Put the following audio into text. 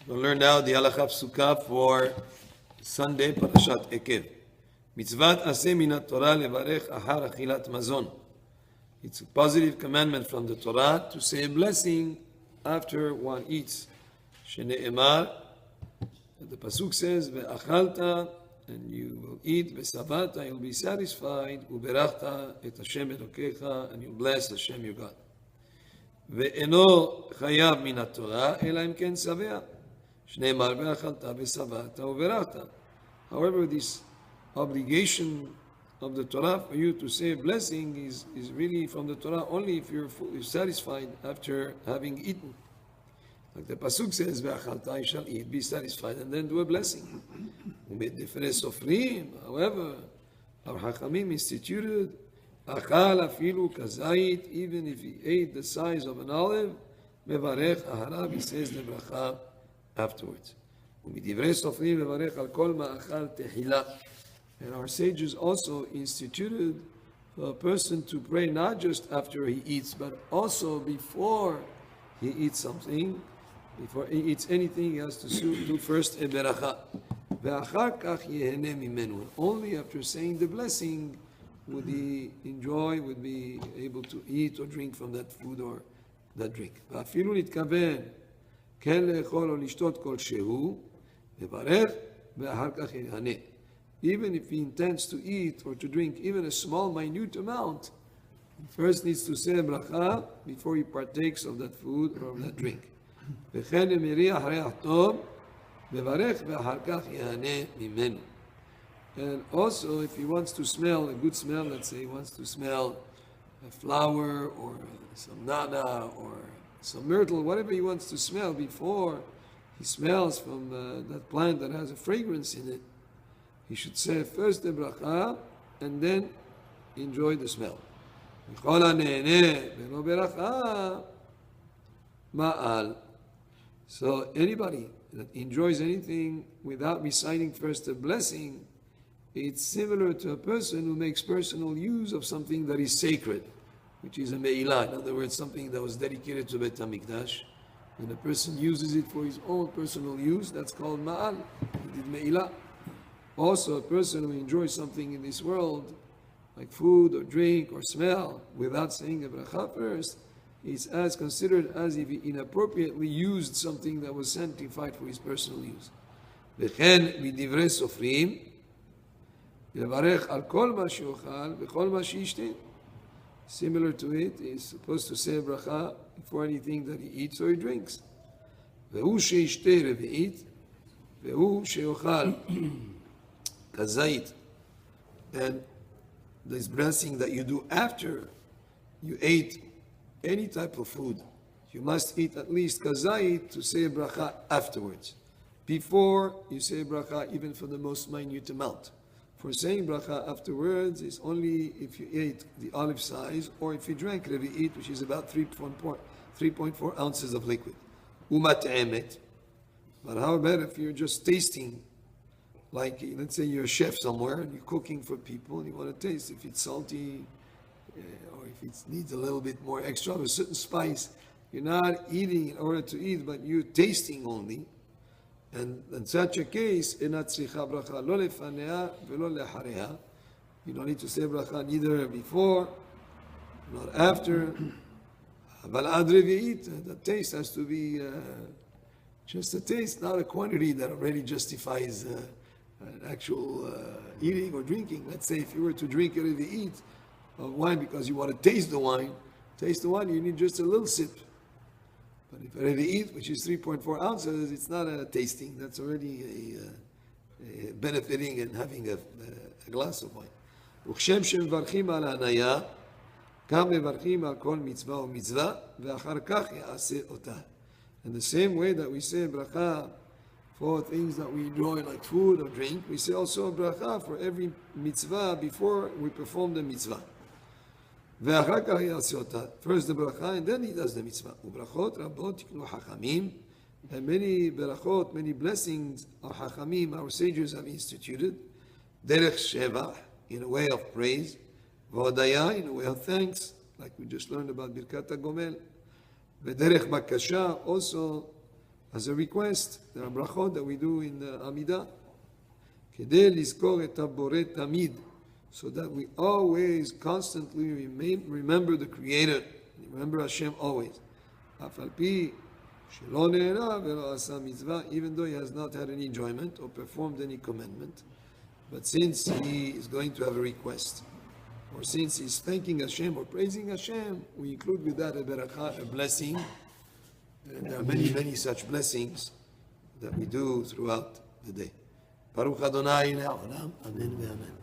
We'll learn now the halacha psuka for Sunday, Parashat Ekev. Mitzvat aseh min Torah levarech ahar achilat mazon. It's a positive commandment from the Torah to say a blessing after one eats. Shene'emar, the pasuk says, ve'achalta, and you will eat, ve'savata, you'll be satisfied, uberachta et Hashem Elokecha, and you bless Hashem your God. Ve'eno chayav min Torah, ela im ken savea. Shneimar ve'achalta ve'savata uberachta. However, this obligation of the Torah for you to say a blessing is really from the Torah only if you're satisfied after having eaten. Like the pasuk says, "Ve'achalta," you shall eat, be satisfied, and then do a blessing. However, our Hachamim instituted achal afilu kazait, even if he ate the size of an olive, mevarech aharav, he says the bracha afterwards. And our sages also instituted for a person to pray not just after he eats, but also before he eats something. Before he eats anything, he has to do first a beracha. Only after saying the blessing would he enjoy, would be able to eat or drink from that food or that drink. Even if he intends to eat or to drink even a small, minute amount, he first needs to say a bracha before he partakes of that food or of that drink. And also, if he wants to smell a good smell, let's say he wants to smell a flower or some nana or some myrtle, whatever he wants to smell before he smells from that plant that has a fragrance in it, he should say first the bracha and then enjoy the smell. So anybody that enjoys anything without reciting first a blessing, it's similar to a person who makes personal use of something that is sacred, which is a me'ilah. In other words, something that was dedicated to Bet HaMikdash. When a person uses it for his own personal use, that's called ma'al. He did me'ilah. Also, a person who enjoys something in this world, like food or drink or smell, without saying a bracha first, is as considered as if he inappropriately used something that was sanctified for his personal use. וכן מדברי סופרים, לברך על כל מה שאוכל וכל מה שישתה. Similar to it, he is supposed to say a bracha before anything that he eats or he drinks. והוא שישתה רביעית, והוא שאוכל kazait. And this blessing that you do after you ate any type of food, you must eat at least kazait to say a bracha afterwards. Before you say a bracha, even for the most minute amount. For saying bracha afterwards is only if you ate the olive size or if you drank revi'it, which is about 3.4 ounces of liquid. Umat'emet. But how about if you're just tasting, like let's say you're a chef somewhere and you're cooking for people and you want to taste if it's salty or if it needs a little bit more extra of a certain spice. You're not eating in order to eat, but you're tasting only. And in such a case, you don't need to say bracha neither before nor after. The taste has to be just a taste, not a quantity that already justifies an actual eating or drinking. Let's say if you were to drink a revi'it of wine because you want to taste the wine, you need just a little sip. But if a revi'it, which is 3.4 ounces, it's not a tasting. That's already a benefiting and having a glass of wine. וכשם שמברכים על ההניה, גם מברכים על כל מצווה ומצווה, ואחר כך יעשה אותה. In the same way that we say bracha for things that we enjoy like food or drink, we say also a bracha for every mitzvah before we perform the mitzvah. ואחר כך יעשה אותה. First the bracha and then he does the mitzvah. וברכות רבות תקנו חכמים, and many berachot, many blessings our חכמים, our sages have instituted, דרך שבח, in a way of praise, והודיה, in a way of thanks, like we just learned about ברכת הגומל, ודרך בקשה, also as a request. There are brachot that we do in the Amidah. Kedei lizkor et haboreh tamid, so that we always, constantly remember the Creator, remember Hashem always. Af al pi shelo ne'era ve'lo asa mitzvah, even though he has not had any enjoyment or performed any commandment, but since he is going to have a request, or since he's thanking Hashem or praising Hashem, we include with that a berakah, a blessing. And there are many, many such blessings that we do throughout the day. Baruch Adonai le'olam, amen ve'amen.